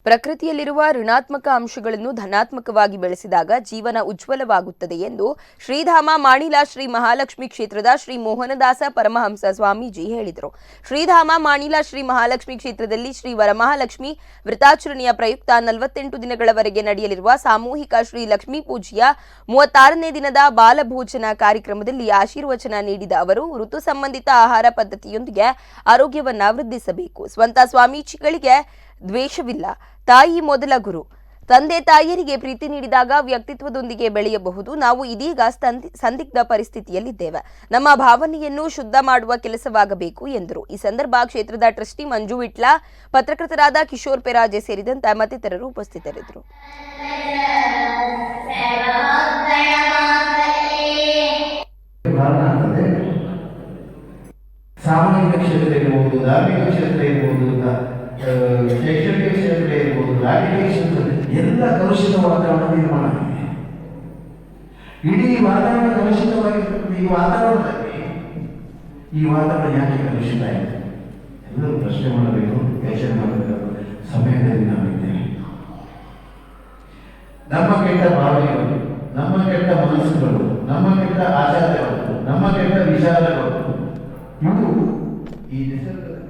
ಪ್ರಕೃತಿಯಲ್ಲಿರುವ ಋಣಾತ್ಮಕ ಅಂಶಗಳನ್ನು ಧನಾತ್ಮಕವಾಗಿ ಬೆಳೆಸಿದಾಗ ಜೀವನ ಉಜ್ವಲವಾಗುತ್ತದೆ ಎಂದು ಶ್ರೀಧಾಮ ಮಾಣಿಲ ಶ್ರೀ ಮಹಾಲಕ್ಷ್ಮಿ ಕ್ಷೇತ್ರದ ಶ್ರೀ ಮೋಹನದಾಸ ಪರಮಹಂಸ ಸ್ವಾಮೀಜಿ ಹೇಳಿದರು. ಶ್ರೀಧಾಮ ಮಾಣಿಲ ಶ್ರೀ ಮಹಾಲಕ್ಷ್ಮಿ ಕ್ಷೇತ್ರದಲ್ಲಿ ಶ್ರೀ ವರಮಹಾಲಕ್ಷ್ಮಿ ವ್ರತಾಚರಣೆಯ ಪ್ರಯುಕ್ತ 48 ದಿನಗಳವರೆಗೆ ನಡೆಯಲಿರುವ ಸಾಮೂಹಿಕ ಶ್ರೀ ಲಕ್ಷ್ಮೀ ಪೂಜೆಯ 36ನೇ ದಿನದ ಬಾಲಭೋಜನ ಕಾರ್ಯಕ್ರಮದಲ್ಲಿ ಆಶೀರ್ವಚನ ನೀಡಿದ ಅವರು, ಋತು ಸಂಬಂಧಿತ ಆಹಾರ ಪದ್ಧತಿಯೊಂದಿಗೆ ಆರೋಗ್ಯವನ್ನ ವೃದ್ಧಿಸಬೇಕು. ಸ್ವಂತ ಸ್ವಾಮೀಜಿಗಳಿಗೆ ದ್ವೇಷವಿಲ್ಲ. ತಾಯಿ ಮೊದಲ ಗುರು. ತಂದೆ ತಾಯಿಯರಿಗೆ ಪ್ರೀತಿ ನೀಡಿದಾಗ ವ್ಯಕ್ತಿತ್ವದೊಂದಿಗೆ ಬೆಳೆಯಬಹುದು. ನಾವು ಇದೀಗ ಸಂದಿಗ್ಧ ಪರಿಸ್ಥಿತಿಯಲ್ಲಿದ್ದೇವೆ. ನಮ್ಮ ಭಾವನೆಯನ್ನು ಶುದ್ಧ ಮಾಡುವ ಕೆಲಸವಾಗಬೇಕು ಎಂದರು. ಈ ಸಂದರ್ಭ ಕ್ಷೇತ್ರದ ಟ್ರಸ್ಟಿ ಮಂಜು ವಿಟ್ಲ, ಪತ್ರಕರ್ತರಾದ ಕಿಶೋರ್ ಪೆರಾಜೆ ಸೇರಿದಂತೆ ಮತ್ತಿತರರು ಉಪಸ್ಥಿತರಿದ್ದರು. ಸಾಮಾಜಿಕ ಕ್ಷೇತ್ರ ಇರಬಹುದು, ಧಾರ್ಮಿಕ ಕ್ಷೇತ್ರ ಇರಬಹುದು, ಶೈಕ್ಷಣಿಕ ಕ್ಷೇತ್ರ ಇರಬಹುದು, ರಾಜಕೀಯ ಕ್ಷೇತ್ರ, ಎಲ್ಲ ಕಲುಷಿತ ವಾತಾವರಣ ನಿರ್ಮಾಣ ಆಗಿದೆ. ಇಡೀ ವಾತಾವರಣ ಕಲುಷಿತವಾಗಿರ್ತಕ್ಕಂಥ ಈ ವಾತಾವರಣ ಯಾಕೆ ಕಲುಷಿತ ಆಯಿತು? ಎಲ್ಲರೂ ಪ್ರಶ್ನೆ ಮಾಡಬೇಕು, ಯೋಚನೆ ಮಾಡಬೇಕು. ಸಮಯದಲ್ಲಿ ನಾವಿದ್ದೇವೆ. ನಮ್ಮ ಕೆಟ್ಟ ಭಾವನೆಗಳು, ನಮ್ಮ ಕೆಟ್ಟ ಮನಸ್ಸುಗಳು, ನಮ್ಮ ಕೆಟ್ಟ ಆಚಾರಗಳು, ನಮ್ಮ ಕೆಟ್ಟ ವಿಚಾರಗಳು, ಇವು ಈ ನಿಸರ್ಗದ